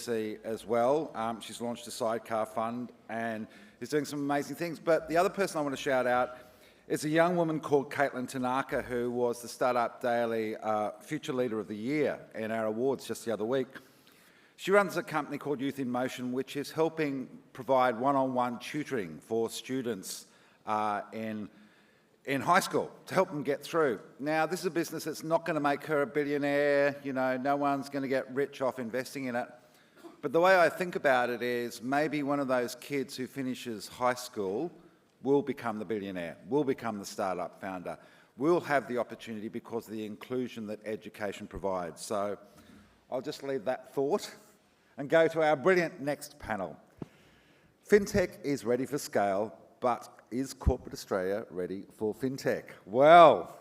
VC as well. She's launched a sidecar fund and is doing some amazing things. But the other person I want to shout out is a young woman called Caitlin Tanaka, who was the Startup Daily Future Leader of the Year in our awards just the other week. She runs a company called Youth in Motion, which is helping provide one-on-one tutoring for students in high school to help them get through. Now, this is a business that's not going to make her a billionaire. You know, no one's going to get rich off investing in it. But the way I think about it is maybe one of those kids who finishes high school will become the billionaire, will become the startup founder, will have the opportunity because of the inclusion that education provides. So I'll just leave that thought and go to our brilliant next panel. FinTech is ready for scale, but is corporate Australia ready for FinTech? Well,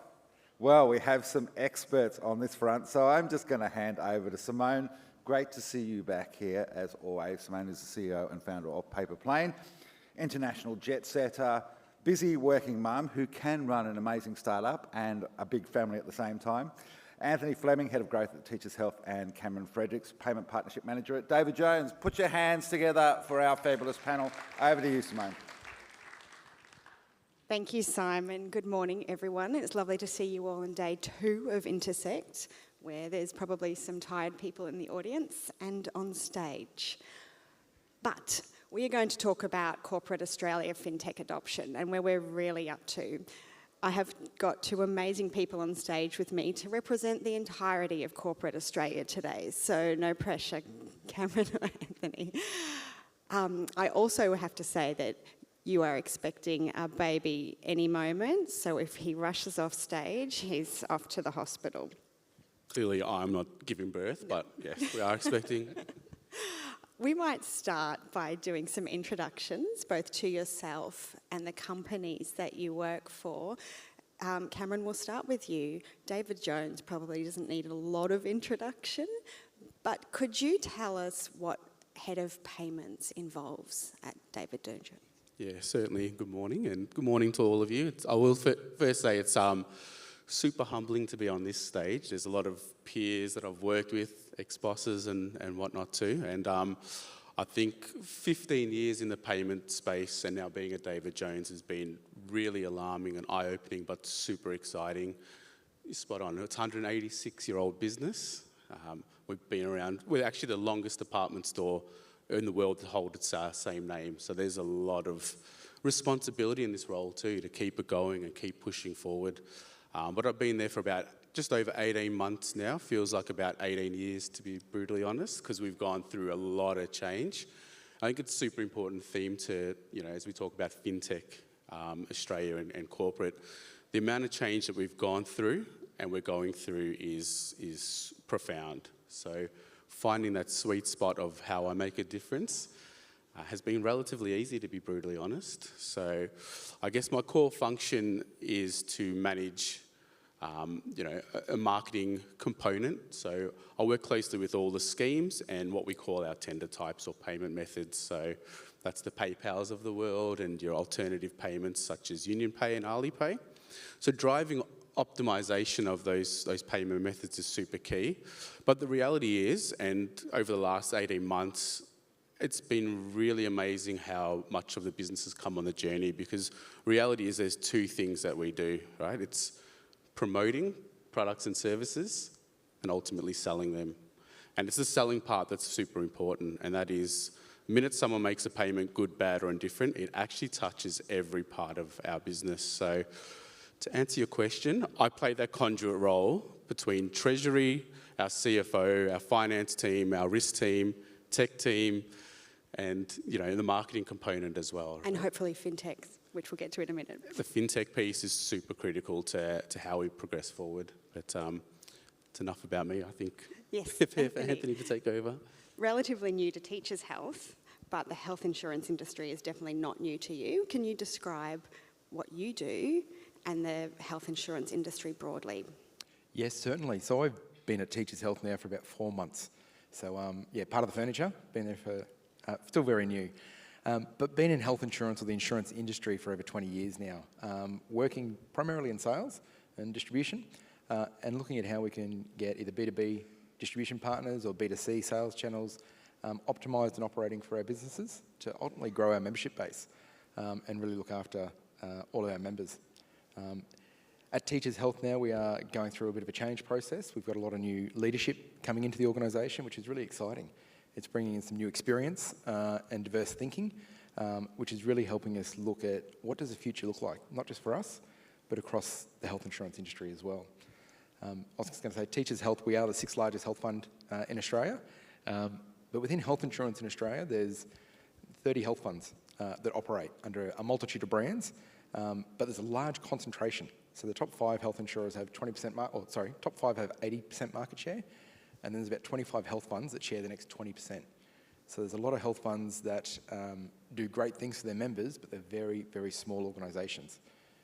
we have some experts on this front, so I'm just going to hand over to Simone. Great to see you back here, as always. Simone is the CEO and founder of Paper Plane, international jet setter, busy working mum who can run an amazing startup and a big family at the same time. Anthony Fleming, Head of Growth at Teachers Health, and Cameron Fredericks, Payment Partnership Manager at David Jones. Put your hands together for our fabulous panel. Over to you, Simone. Thank you, Simon. Good morning, everyone. It's lovely to see you all on day 2 of Intersekt, where there's probably some tired people in the audience and on stage. But we are going to talk about corporate Australia FinTech adoption and where we're really up to. I have got 2 amazing people on stage with me to represent the entirety of corporate Australia today, so no pressure, Cameron or Anthony. I also have to say that you are expecting a baby any moment, so if he rushes off stage, he's off to the hospital. Clearly, I'm not giving birth, but yes, we are expecting. We might start by doing some introductions, both to yourself and the companies that you work for. Cameron, we'll start with you. David Jones probably doesn't need a lot of introduction, but could you tell us what Head of Payments involves at David Jones? Yeah, certainly. Good morning, and good morning to all of you. I will first say it's super humbling to be on this stage. There's a lot of peers that I've worked with, ex-bosses and whatnot too. And I think 15 years in the payment space and now being at David Jones has been really alarming and eye-opening, but super exciting. You're spot on. It's a 186-year-old business. We've been around. We're actually the longest department store in the world to hold its same name. So there's a lot of responsibility in this role too, to keep it going and keep pushing forward. But I've been there for about just over 18 months now. Feels like about 18 years, to be brutally honest, because we've gone through a lot of change. I think it's a super important theme to, as we talk about FinTech Australia and corporate, the amount of change that we've gone through and we're going through is profound. So finding that sweet spot of how I make a difference has been relatively easy, to be brutally honest. So I guess my core function is to manage a marketing component. So I work closely with all the schemes and what we call our tender types or payment methods. So that's the PayPals of the world and your alternative payments such as UnionPay and Alipay. So driving optimization of those payment methods is super key. But the reality is, and over the last 18 months, it's been really amazing how much of the business has come on the journey, because reality is there's 2 things that we do, right? It's promoting products and services and ultimately selling them. And it's the selling part that's super important, and that is the minute someone makes a payment, good, bad or indifferent, it actually touches every part of our business. So to answer your question, I play that conduit role between Treasury, our CFO, our finance team, our risk team, tech team, and the marketing component as well. And hopefully FinTechs, which we'll get to in a minute. The FinTech piece is super critical to how we progress forward. But it's enough about me, I think. Yes, Anthony to take over. Relatively new to Teachers Health, but the health insurance industry is definitely not new to you. Can you describe what you do and the health insurance industry broadly? Yes, certainly. So I've been at Teachers Health now for about 4 months. So part of the furniture, been there for, still very new. But been in health insurance or the insurance industry for over 20 years now, working primarily in sales and distribution, and looking at how we can get either B2B distribution partners or B2C sales channels optimised and operating for our businesses to ultimately grow our membership base and really look after all of our members. At Teachers Health now, we are going through a bit of a change process. We've got a lot of new leadership coming into the organisation, which is really exciting. It's bringing in some new experience and diverse thinking, which is really helping us look at what does the future look like, not just for us, but across the health insurance industry as well. I was just going to say, Teachers Health, we are the 6th largest health fund in Australia, but within health insurance in Australia, there's 30 health funds that operate under a multitude of brands, but there's a large concentration. So the top 5 health insurers have 20%, top 5 have 80% market share, and then there's about 25 health funds that share the next 20%. So there's a lot of health funds that do great things for their members, but they're very, very small organisations.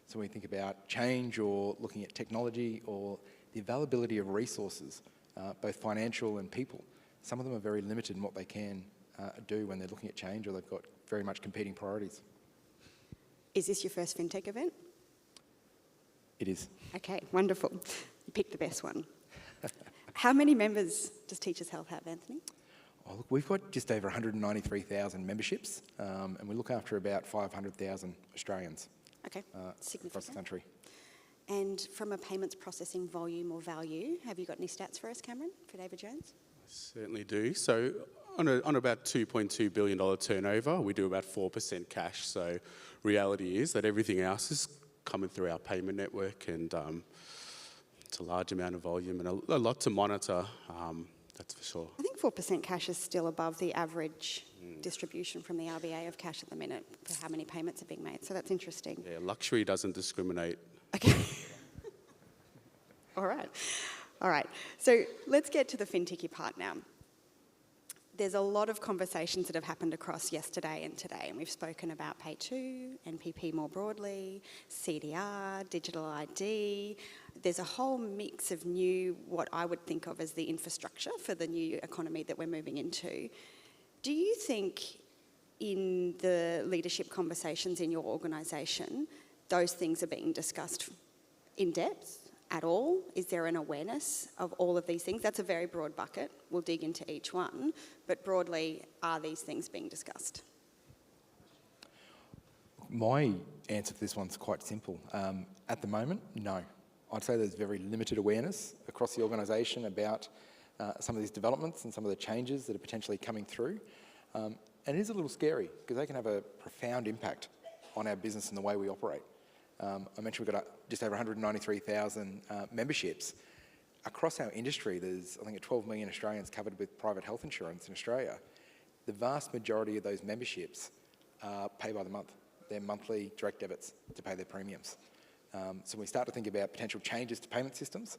So when we think about change or looking at technology or the availability of resources, both financial and people, some of them are very limited in what they can do when they're looking at change, or they've got very much competing priorities. Is this your first FinTech event? It is. Okay, wonderful. You picked the best one. How many members does Teachers Health have, Anthony? Oh, look, we've got just over 193,000 memberships, and we look after about 500,000 Australians across the country. And from a payments processing volume or value, have you got any stats for us, Cameron, for David Jones? I certainly do. So on about $2.2 billion turnover, we do about 4% cash. So reality is that everything else is coming through our payment network, and it's a large amount of volume and a lot to monitor, that's for sure. I think 4% cash is still above the average distribution from the RBA of cash at the minute for how many payments are being made, so that's interesting. Yeah, luxury doesn't discriminate. Okay. All right. So let's get to the FinTechy part now. There's a lot of conversations that have happened across yesterday and today, and we've spoken about Pay 2, NPP more broadly, CDR, digital ID. There's a whole mix of new, what I would think of as the infrastructure for the new economy that we're moving into. Do you think in the leadership conversations in your organisation, those things are being discussed in depth at all? Is there an awareness of all of these things? That's a very broad bucket. We'll dig into each one. But broadly, are these things being discussed? My answer to this one's quite simple. At the moment, no. I'd say there's very limited awareness across the organisation about some of these developments and some of the changes that are potentially coming through. And it is a little scary because they can have a profound impact on our business and the way we operate. I mentioned we've got just over 193,000 memberships. Across our industry, there's, I think, 12 million Australians covered with private health insurance in Australia. The vast majority of those memberships are paid by the month. They're monthly direct debits to pay their premiums. So when we start to think about potential changes to payment systems,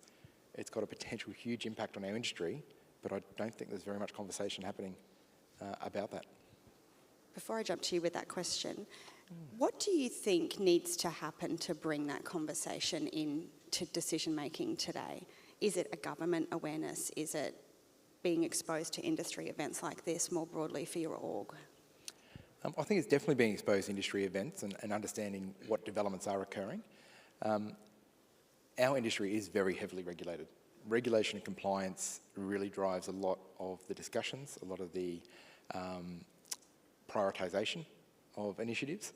it's got a potential huge impact on our industry, but I don't think there's very much conversation happening about that. Before I jump to you with that question, what do you think needs to happen to bring that conversation into decision-making today? Is it a government awareness? Is it being exposed to industry events like this more broadly for your org? I think it's definitely being exposed to industry events and understanding what developments are occurring. Our industry is very heavily regulated. Regulation and compliance really drives a lot of the discussions, a lot of the prioritisation of initiatives.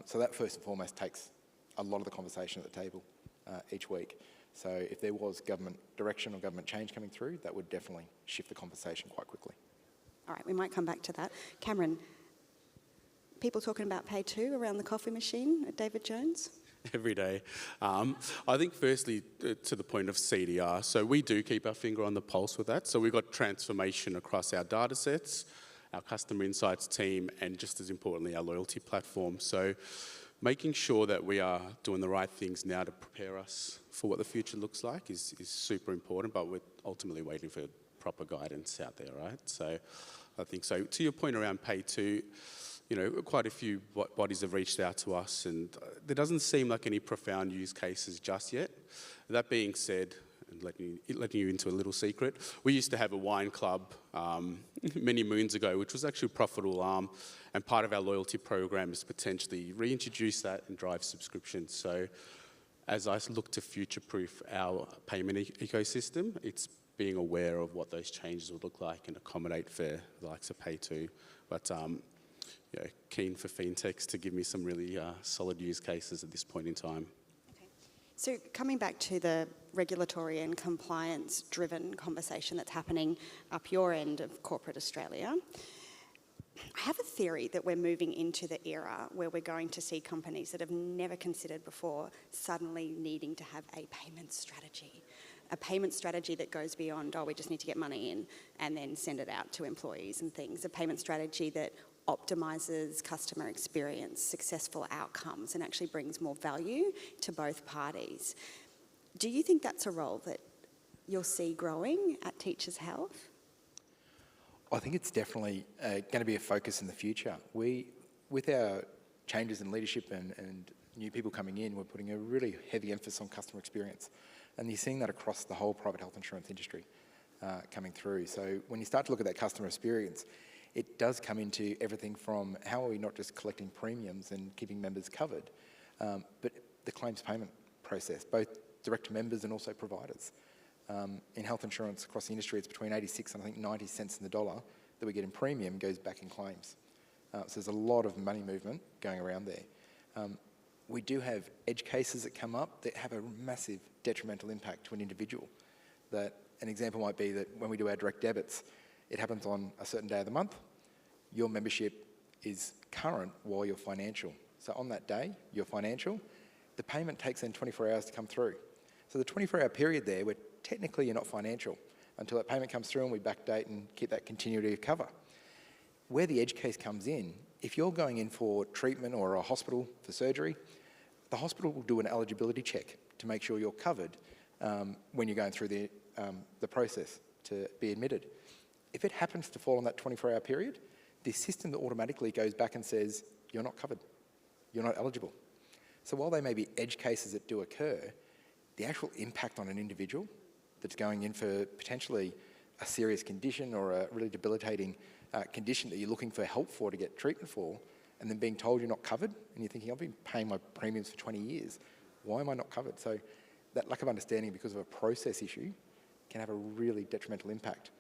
So that first and foremost takes a lot of the conversation at the table each week. So if there was government direction or government change coming through, that would definitely shift the conversation quite quickly. All right, we might come back to that. Cameron, people talking about Pay 2 around the coffee machine at David Jones? Every day. I think firstly, to the point of CDR, so we do keep our finger on the pulse with that. So we've got transformation across our data sets, our customer insights team, and just as importantly, our loyalty platform. So making sure that we are doing the right things now to prepare us for what the future looks like is super important, but we're ultimately waiting for proper guidance out there, right? So I think so. To your point around Pay 2, quite a few bodies have reached out to us, and there doesn't seem like any profound use cases just yet. That being said, and letting you into a little secret, we used to have a wine club many moons ago, which was actually a profitable arm, and part of our loyalty program is potentially reintroduce that and drive subscriptions. So as I look to future-proof our payment ecosystem, it's being aware of what those changes would look like and accommodate for the likes of Pay2. But yeah, keen for fintechs to give me some really solid use cases at this point in time. Okay. So coming back to the regulatory and compliance-driven conversation that's happening up your end of corporate Australia, I have a theory that we're moving into the era where we're going to see companies that have never considered before suddenly needing to have a payment strategy. A payment strategy that goes beyond, oh, we just need to get money in and then send it out to employees and things. A payment strategy that optimises customer experience, successful outcomes, and actually brings more value to both parties. Do you think that's a role that you'll see growing at Teachers Health? I think it's definitely going to be a focus in the future. With our changes in leadership and new people coming in, we're putting a really heavy emphasis on customer experience. And you're seeing that across the whole private health insurance industry coming through. So when you start to look at that customer experience, it does come into everything from how are we not just collecting premiums and keeping members covered, but the claims payment process, both direct to members and also providers. In health insurance across the industry, it's between 86 and I think 90 cents in the dollar that we get in premium goes back in claims. So there's a lot of money movement going around there. We do have edge cases that come up that have a massive detrimental impact to an individual. That an example might be that when we do our direct debits, it happens on a certain day of the month. Your membership is current while you're financial. So on that day, you're financial. The payment takes then 24 hours to come through. So the 24-hour period there, where technically you're not financial until that payment comes through and we backdate and keep that continuity of cover. Where the edge case comes in, if you're going in for treatment or a hospital for surgery, the hospital will do an eligibility check to make sure you're covered when you're going through the process to be admitted. If it happens to fall on that 24-hour period, the system automatically goes back and says, you're not covered, you're not eligible. So while there may be edge cases that do occur, the actual impact on an individual that's going in for potentially a serious condition or a really debilitating condition that you're looking for help for to get treatment for, and then being told you're not covered, and you're thinking, I've been paying my premiums for 20 years, why am I not covered? So that lack of understanding because of a process issue can have a really detrimental impact.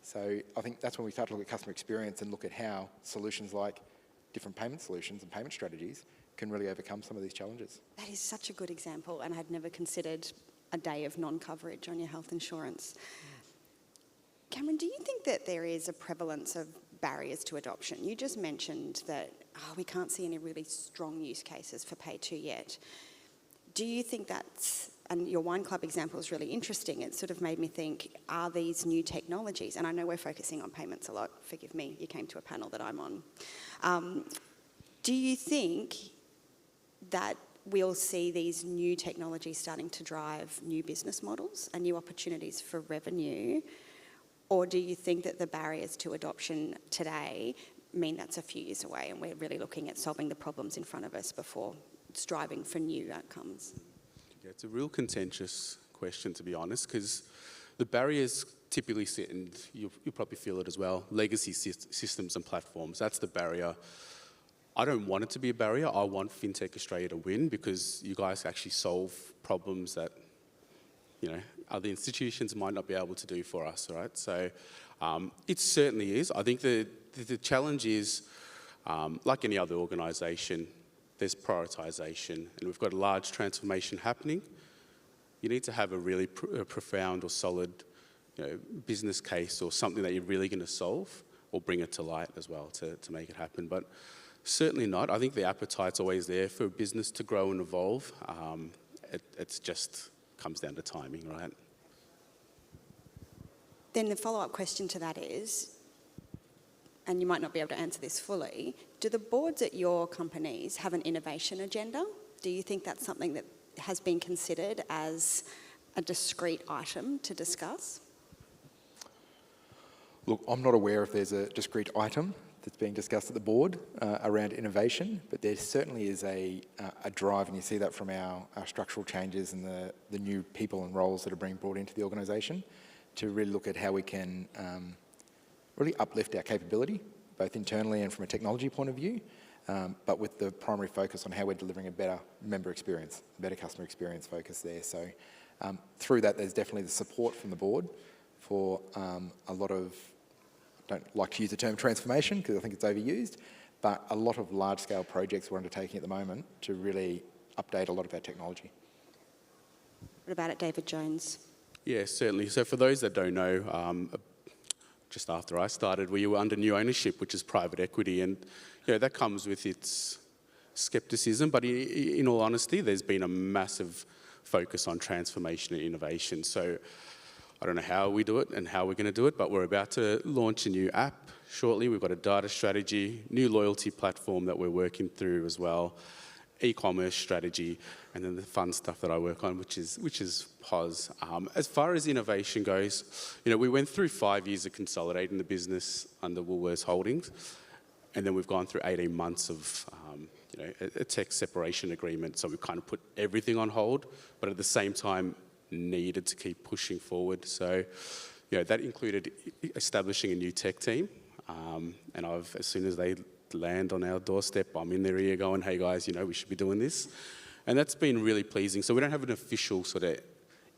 So I think that's when we start to look at customer experience and look at how solutions like different payment solutions and payment strategies can really overcome some of these challenges. That is such a good example, and I had never considered a day of non-coverage on your health insurance. Cameron, do you think that there is a prevalence of barriers to adoption? You just mentioned that we can't see any really strong use cases for Pay2 yet. Do you think that's, and your wine club example is really interesting, it sort of made me think, are these new technologies, and I know we're focusing on payments a lot, forgive me, you came to a panel that I'm on. Do you think that we'll see these new technologies starting to drive new business models and new opportunities for revenue? Or do you think that the barriers to adoption today mean that's a few years away and we're really looking at solving the problems in front of us before striving for new outcomes? Yeah, it's a real contentious question, to be honest, because the barriers typically sit, and you'll probably feel it as well, legacy systems and platforms. That's the barrier. I don't want it to be a barrier. I want FinTech Australia to win because you guys actually solve problems that, you know, other institutions might not be able to do for us, right? So it certainly is. I think the challenge is, like any other organisation, there's prioritisation, and we've got a large transformation happening. You need to have a really profound or solid, business case or something that you're really going to solve, or bring it to light as well to make it happen. But certainly not. I think the appetite's always there for a business to grow and evolve. It's just comes down to timing, right? Then the follow-up question to that is, and you might not be able to answer this fully, do the boards at your companies have an innovation agenda? Do you think that's something that has been considered as a discrete item to discuss? Look, I'm not aware if there's a discrete item that's being discussed at the board around innovation, but there certainly is a drive, and you see that from our structural changes and the new people and roles that are being brought into the organisation to really look at how we can really uplift our capability, both internally and from a technology point of view, but with the primary focus on how we're delivering a better member experience, better customer experience focus there. So through that, there's definitely the support from the board for a lot of, I don't like to use the term transformation because I think it's overused, but a lot of large-scale projects we're undertaking at the moment to really update a lot of our technology. What about it, David Jones? Yeah, certainly. So for those that don't know, just after I started, we were under new ownership, which is private equity, and that comes with its scepticism, but in all honesty, there's been a massive focus on transformation and innovation. So I don't know how we do it and how we're going to do it, but we're about to launch a new app shortly. We've got a data strategy, new loyalty platform that we're working through as well, e-commerce strategy, and then the fun stuff that I work on, which is POS. As far as innovation goes, we went through 5 years of consolidating the business under Woolworths Holdings, and then we've gone through 18 months of a tech separation agreement. So we've kind of put everything on hold, but at the same time needed to keep pushing forward. So that included establishing a new tech team, and as soon as they land on our doorstep, I'm in their ear going, hey guys, we should be doing this. And that's been really pleasing. So we don't have an official sort of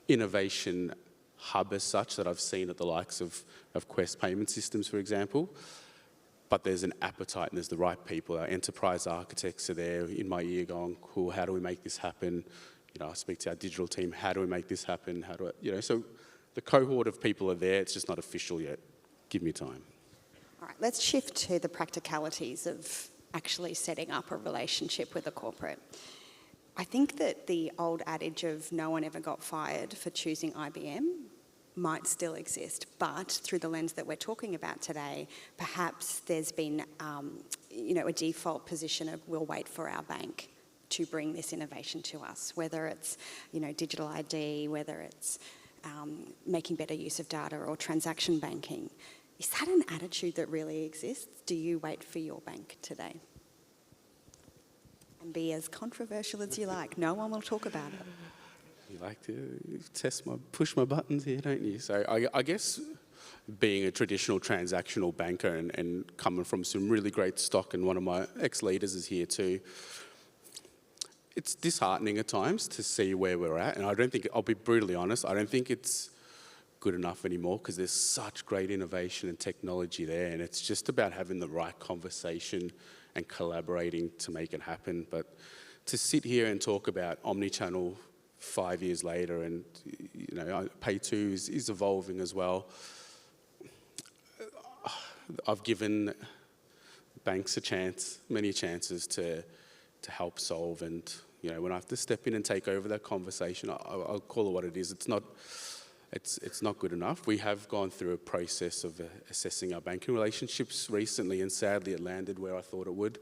innovation hub as such that I've seen at the likes of Quest Payment Systems, for example. But there's an appetite and there's the right people. Our enterprise architects are there in my ear going, cool, how do we make this happen? I speak to our digital team, how do we make this happen? So the cohort of people are there, it's just not official yet. Give me time. All right, let's shift to the practicalities of actually setting up a relationship with a corporate. I think that the old adage of no one ever got fired for choosing IBM might still exist, but through the lens that we're talking about today, perhaps there's been a default position of we'll wait for our bank to bring this innovation to us, whether it's digital ID, whether it's making better use of data or transaction banking. Is that an attitude that really exists? Do you wait for your bank today? And be as controversial as you like. No one will talk about it. You like to push my buttons here, don't you? So I guess being a traditional transactional banker and coming from some really great stock, and one of my ex-leaders is here too, it's disheartening at times to see where we're at. And I'll be brutally honest, I don't think it's good enough anymore because there's such great innovation and technology there, and it's just about having the right conversation and collaborating to make it happen. But to sit here and talk about omnichannel 5 years later, and Pay2 is evolving as well. I've given banks many chances to help solve, and when I have to step in and take over that conversation, I'll call it what it is. It's not good enough. We have gone through a process of assessing our banking relationships recently, and sadly it landed where I thought it would,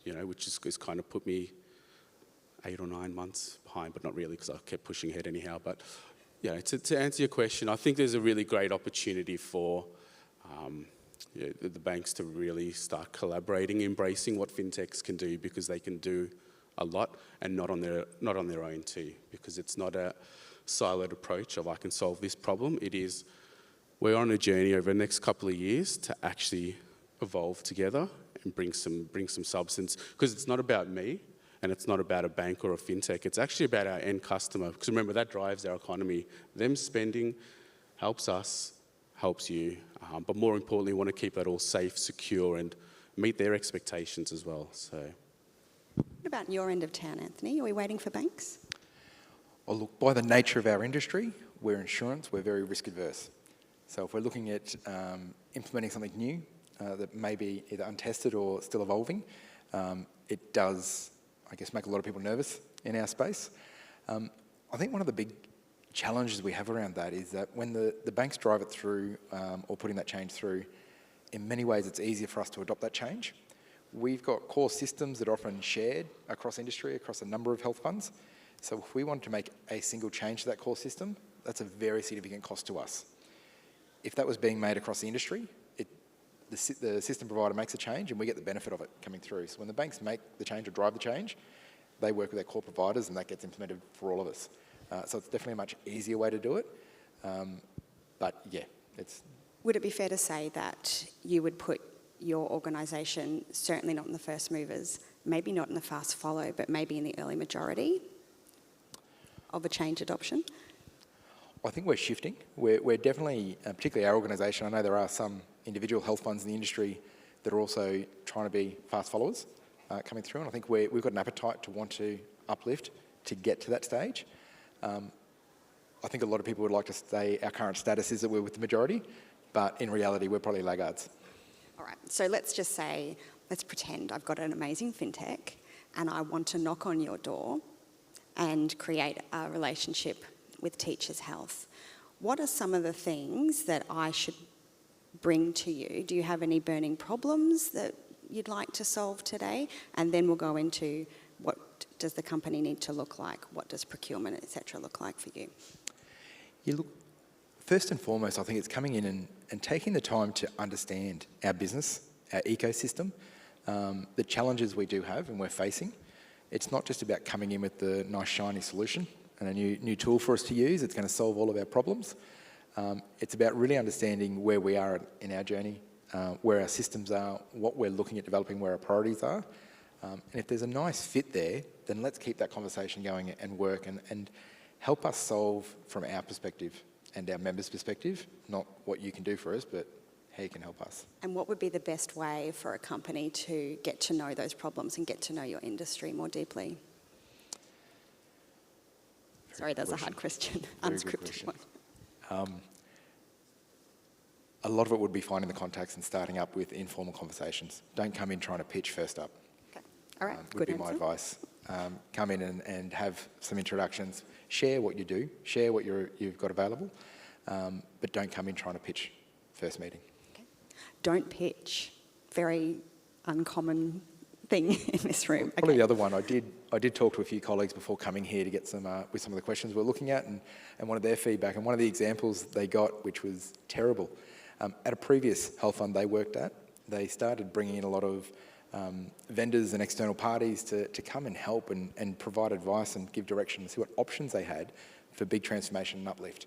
which is kind of put me 8 or 9 months behind, but not really because I kept pushing ahead anyhow. But to answer your question, I think there's a really great opportunity for the banks to really start collaborating, embracing what fintechs can do, because they can do a lot, and not on their own too, because it's not a siloed approach of I can solve this problem. It is we're on a journey over the next couple of years to actually evolve together and bring some substance, because it's not about me. And it's not about a bank or a fintech. It's actually about our end customer. Because remember, that drives our economy. Them spending helps us, helps you. But more importantly, we want to keep that all safe, secure, and meet their expectations as well. So, what about your end of town, Anthony? Are we waiting for banks? Well, look, by the nature of our industry, we're insurance, we're very risk adverse. So if we're looking at implementing something new that may be either untested or still evolving, it does, I guess, make a lot of people nervous in our space. I think one of the big challenges we have around that is that when the banks drive it through or putting that change through, in many ways it's easier for us to adopt that change. We've got core systems that are often shared across industry, across a number of health funds. So if we want to make a single change to that core system, that's a very significant cost to us. If that was being made across the industry, the system provider makes a change and we get the benefit of it coming through. So when the banks make the change or drive the change, they work with their core providers and that gets implemented for all of us. So it's definitely a much easier way to do it. But yeah, Would it be fair to say that you would put your organisation certainly not in the first movers, maybe not in the fast follow, but maybe in the early majority of a change adoption? I think we're shifting. We're definitely, particularly our organisation, I know there are some individual health funds in the industry that are also trying to be fast followers coming through, and I think we've got an appetite to want to uplift to get to that stage. I think a lot of people would like to say our current status is that we're with the majority, but in reality we're probably laggards. All right, so let's just say, let's pretend I've got an amazing fintech and I want to knock on your door and create a relationship with Teachers Health. What are some of the things that I should bring to you? Do you have any burning problems that you'd like to solve today? And then we'll go into what does the company need to look like? What does procurement, etc., look like for you? Look, first and foremost, I think it's coming in and taking the time to understand our business, our ecosystem, the challenges we do have and we're facing. It's not just about coming in with the nice shiny solution and a new tool for us to use. It's going to solve all of our problems. It's about really understanding where we are in our journey, where our systems are, what we're looking at developing, where our priorities are. And if there's a nice fit there, then let's keep that conversation going and work and help us solve from our perspective and our members' perspective, not what you can do for us, but how you can help us. And what would be the best way for a company to get to know those problems and get to know your industry more deeply? Sorry, that's a hard question. Unscripted one. A lot of it would be finding the contacts and starting up with informal conversations. Don't come in trying to pitch first up. Okay. All right. Would be my advice. Come in and have some introductions. Share what you do. Share what you've got available. But don't come in trying to pitch first meeting. Okay. Don't pitch. Very uncommon thing in this room. Probably the other one. I did talk to a few colleagues before coming here to get some with some of the questions we're looking at and one of their feedback. And one of the examples they got, which was terrible, at a previous health fund they worked at, they started bringing in a lot of vendors and external parties to come and help and provide advice and give direction and see what options they had for big transformation and uplift.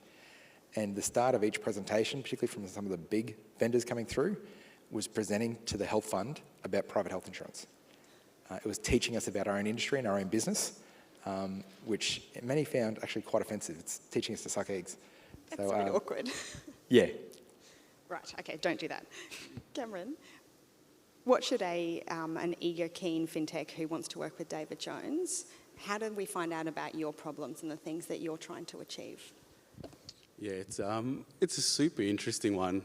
And the start of each presentation, particularly from some of the big vendors coming through, was presenting to the health fund about private health insurance. It was teaching us about our own industry and our own business, which many found actually quite offensive. It's teaching us to suck eggs. That's really awkward. Yeah. Right, okay, don't do that. Cameron, what should an eager, keen fintech who wants to work with David Jones, how do we find out about your problems and the things that you're trying to achieve? Yeah, it's a super interesting one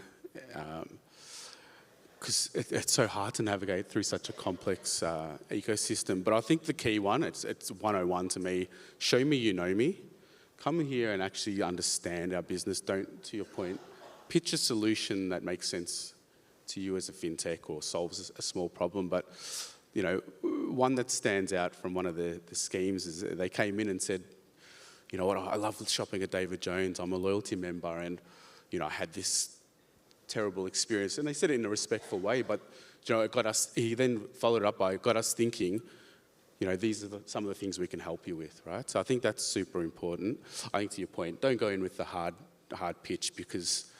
because it's so hard to navigate through such a complex ecosystem. But I think the key one, it's 101 to me, show me you know me. Come in here and actually understand our business. Don't, to your point, pitch a solution that makes sense to you as a fintech or solves a small problem. But, you know, one that stands out from one of the schemes is they came in and said, you know what, I love shopping at David Jones. I'm a loyalty member and, you know, I had this terrible experience. And they said it in a respectful way, but, you know, it got us, he then followed up by, got us thinking, you know, these are some of the things we can help you with, right? So I think that's super important. I think to your point, don't go in with the hard pitch because,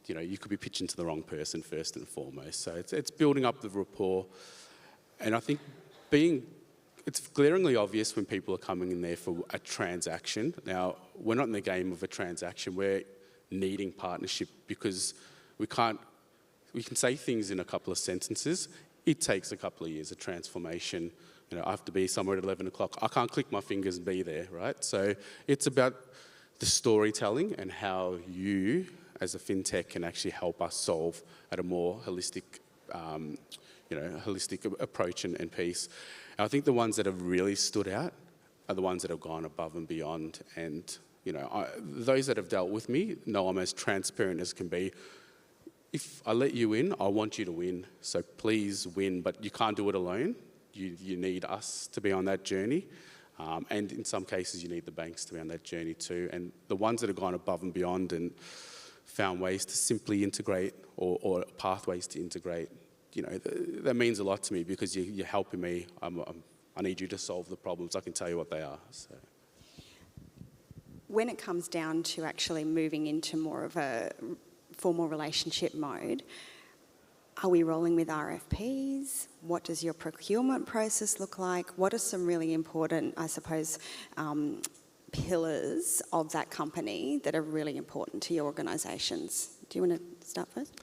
you know, you could be pitching to the wrong person first and foremost. So it's building up the rapport. And I think it's glaringly obvious when people are coming in there for a transaction. Now, we're not in the game of a transaction. We're needing partnership because we can say things in a couple of sentences. It takes a couple of years of transformation. You know, I have to be somewhere at 11 o'clock. I can't click my fingers and be there, right? So it's about the storytelling and how you, as a fintech, can actually help us solve at a more holistic, holistic approach and piece. And I think the ones that have really stood out are the ones that have gone above and beyond. And, you know, those that have dealt with me know I'm as transparent as can be. If I let you in, I want you to win. So please win, but you can't do it alone. You need us to be on that journey. And in some cases, you need the banks to be on that journey too. And the ones that have gone above and beyond and found ways to simply integrate or pathways to integrate, you know, that means a lot to me because you're helping me. I need you to solve the problems. I can tell you what they are. So. When it comes down to actually moving into more of a formal relationship mode, are we rolling with RFPs? What does your procurement process look like? What are some really important, I suppose, pillars of that company that are really important to your organisations? Do you want to start first?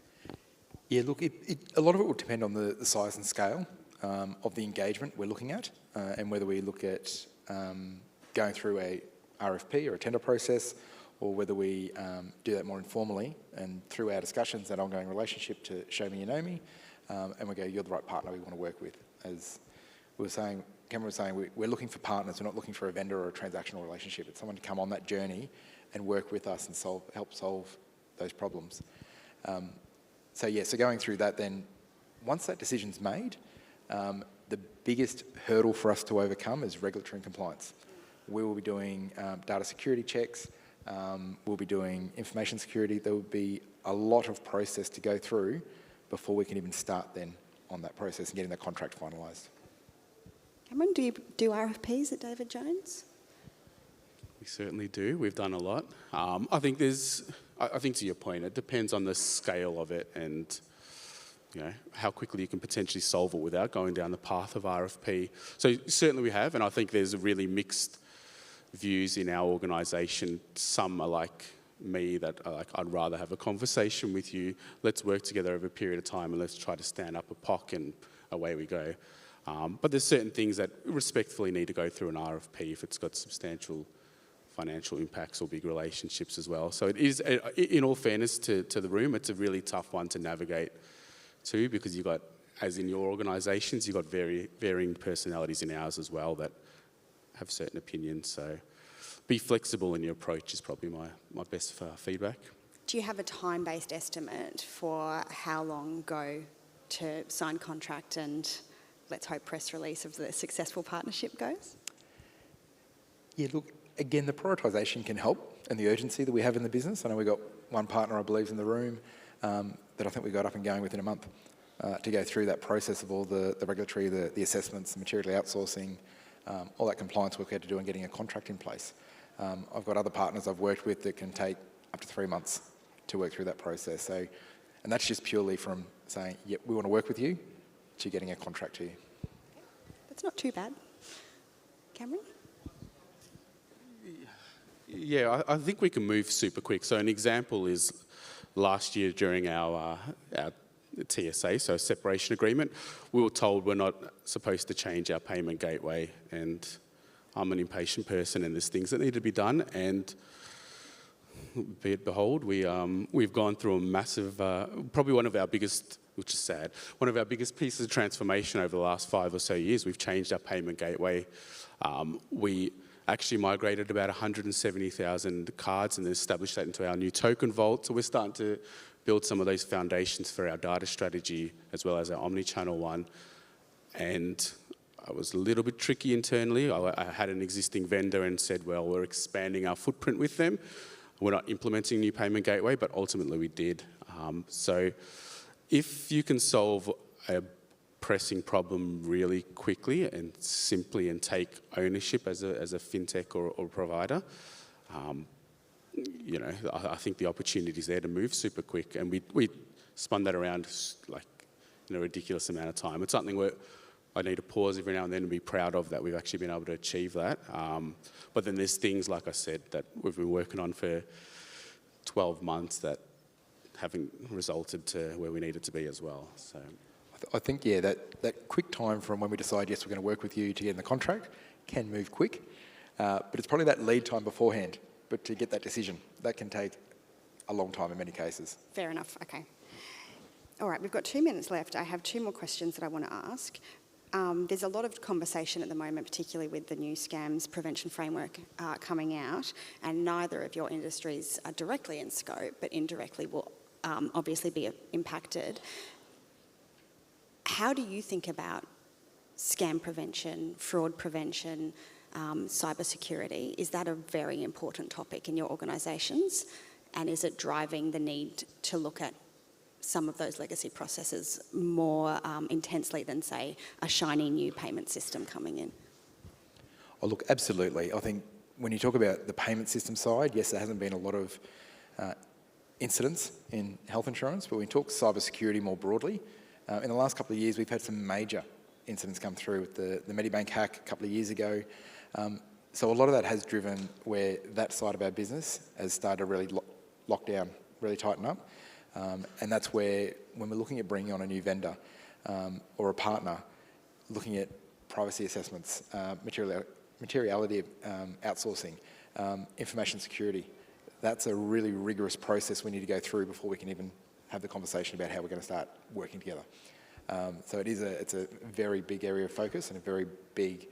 Yeah, look, a lot of it will depend on the size and scale of the engagement we're looking at, and whether we look at going through a RFP or a tender process, or whether we do that more informally and through our discussions, that ongoing relationship to show me you know me, and we go, you're the right partner we want to work with. As we were saying, Cameron was saying, we're looking for partners, we're not looking for a vendor or a transactional relationship. It's someone to come on that journey and work with us and help solve those problems. So going through that then, once that decision's made, the biggest hurdle for us to overcome is regulatory and compliance. We will be doing data security checks, we'll be doing information security. There will be a lot of process to go through before we can even start then on that process and getting the contract finalised. Cameron, do you do RFPs at David Jones? We certainly do. We've done a lot. I think to your point, it depends on the scale of it and how quickly you can potentially solve it without going down the path of RFP. So certainly we have, and I think there's really mixed views in our organisation. Some are like me, that are like, I'd rather have a conversation with you. Let's work together over a period of time and let's try to stand up a POC and away we go. But there's certain things that respectfully need to go through an RFP if it's got substantial financial impacts or big relationships as well. So it is, in all fairness to the room, it's a really tough one to navigate too, because you've got, as in your organisations, you've got varying personalities in ours as well that have certain opinions. So be flexible in your approach is probably my best feedback. Do you have a time-based estimate for how long go to sign contract and, let's hope, press release of the successful partnership goes? Yeah, look, again, the prioritisation can help, and the urgency that we have in the business. I know we've got one partner, I believe, in the room that I think we got up and going within a month to go through that process of all the regulatory, the assessments, the material outsourcing, all that compliance work we had to do and getting a contract in place. I've got other partners I've worked with that can take up to 3 months to work through that process. So, and that's just purely from saying, yep, we want to work with you, to getting a contract to you. That's not too bad. Cameron? Yeah, I think we can move super quick. So an example is last year during our TSA, so separation agreement, we were told we're not supposed to change our payment gateway, and I'm an impatient person and there's things that need to be done, and be it behold, we've gone through a massive, probably one of our biggest, which is sad, one of our biggest pieces of transformation over the last 5 or so years. We've changed our payment gateway. We actually migrated about 170,000 cards and established that into our new token vault. So we're starting to build some of those foundations for our data strategy as well as our omni-channel one. And I was a little bit tricky internally. I had an existing vendor and said, well, we're expanding our footprint with them. We're not implementing a new payment gateway, but ultimately we did. So if you can solve a pressing problem really quickly and simply and take ownership as a fintech or provider, I think the opportunity is there to move super quick. And we spun that around like in a ridiculous amount of time. It's something where I need to pause every now and then and be proud of that we've actually been able to achieve that. But then there's things, like I said, that we've been working on for 12 months that haven't resulted to where we need it to be as well. So I think, yeah, that quick time from when we decide, yes, we're going to work with you to get in the contract can move quick. But it's probably that lead time beforehand. But to get that decision, that can take a long time in many cases. Fair enough, okay. All right, we've got 2 minutes left. I have 2 more questions that I want to ask. There's a lot of conversation at the moment, particularly with the new scams prevention framework coming out, and neither of your industries are directly in scope, but indirectly will obviously be impacted. How do you think about scam prevention, fraud prevention, cybersecurity? Is that a very important topic in your organisations? And is it driving the need to look at some of those legacy processes more intensely than, say, a shiny new payment system coming in? Oh, look, absolutely. I think when you talk about the payment system side, yes, there hasn't been a lot of incidents in health insurance, but when we talk cybersecurity more broadly, in the last couple of years, we've had some major incidents come through with the Medibank hack a couple of years ago. So a lot of that has driven where that side of our business has started to really lock down, really tighten up. And that's where, when we're looking at bringing on a new vendor or a partner, looking at privacy assessments, materiality of outsourcing, information security, that's a really rigorous process we need to go through before we can even have the conversation about how we're going to start working together. So it's a very big area of focus and a very big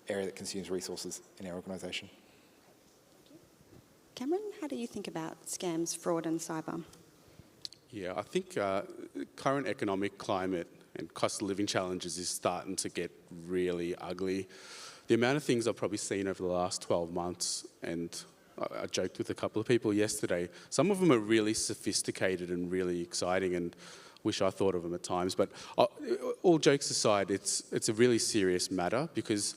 area that consumes resources in our organisation. Cameron, how do you think about scams, fraud and cyber? Yeah, I think current economic climate and cost of living challenges is starting to get really ugly. The amount of things I've probably seen over the last 12 months, and I joked with a couple of people yesterday, some of them are really sophisticated and really exciting, and wish I thought of them at times. But all jokes aside, it's a really serious matter because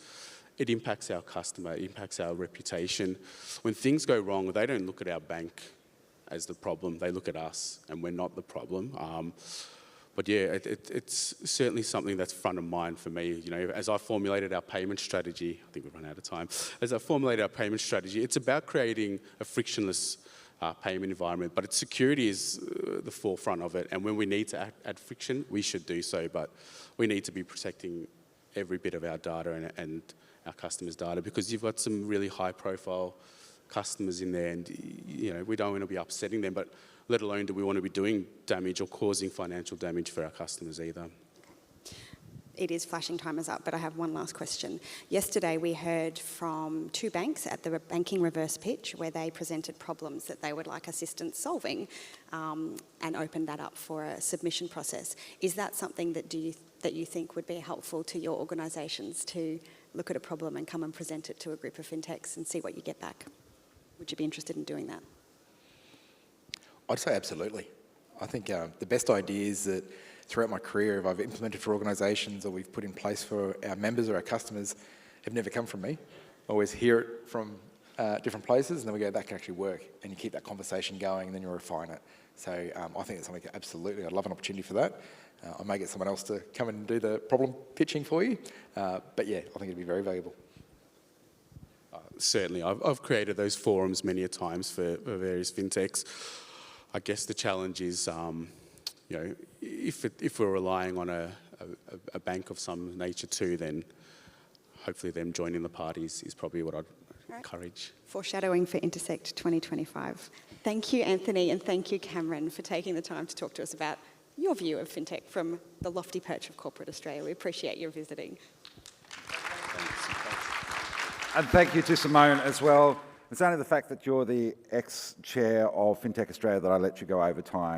it impacts our customer, it impacts our reputation. When things go wrong, they don't look at our bank as the problem, they look at us and we're not the problem. But yeah, it's certainly something that's front of mind for me. You know, as I formulated our payment strategy, I think we've run out of time. As I formulated our payment strategy, it's about creating a frictionless payment environment, but security is the forefront of it. And when we need to add friction, we should do so. But we need to be protecting every bit of our data and our customers' data, because you've got some really high-profile customers in there, and you know, we don't want to be upsetting them, but let alone do we want to be doing damage or causing financial damage for our customers either. It is flashing timers up, but I have one last question. Yesterday we heard from 2 banks at the banking reverse pitch where they presented problems that they would like assistance solving and opened that up for a submission process. Is that something that you think would be helpful to your organisations, to look at a problem and come and present it to a group of fintechs and see what you get back? Would you be interested in doing that? I'd say absolutely. I think the best ideas that throughout my career, if I've implemented for organisations or we've put in place for our members or our customers, have never come from me. I always hear it from different places, and then we go, that can actually work. And you keep that conversation going, and then you refine it. So I think it's something absolutely, I'd love an opportunity for that. I may get someone else to come and do the problem pitching for you. But yeah, I think it'd be very valuable. Certainly, I've created those forums many a times for various fintechs. I guess the challenge is, you know, if we're relying on a bank of some nature too, then hopefully them joining the parties is probably what I'd encourage. Foreshadowing for Intersekt 2025. Thank you, Anthony, and thank you, Cameron, for taking the time to talk to us about your view of fintech from the lofty perch of corporate Australia. We appreciate your visiting. And thank you to Simone as well. It's only the fact that you're the ex-chair of FinTech Australia that I let you go over time.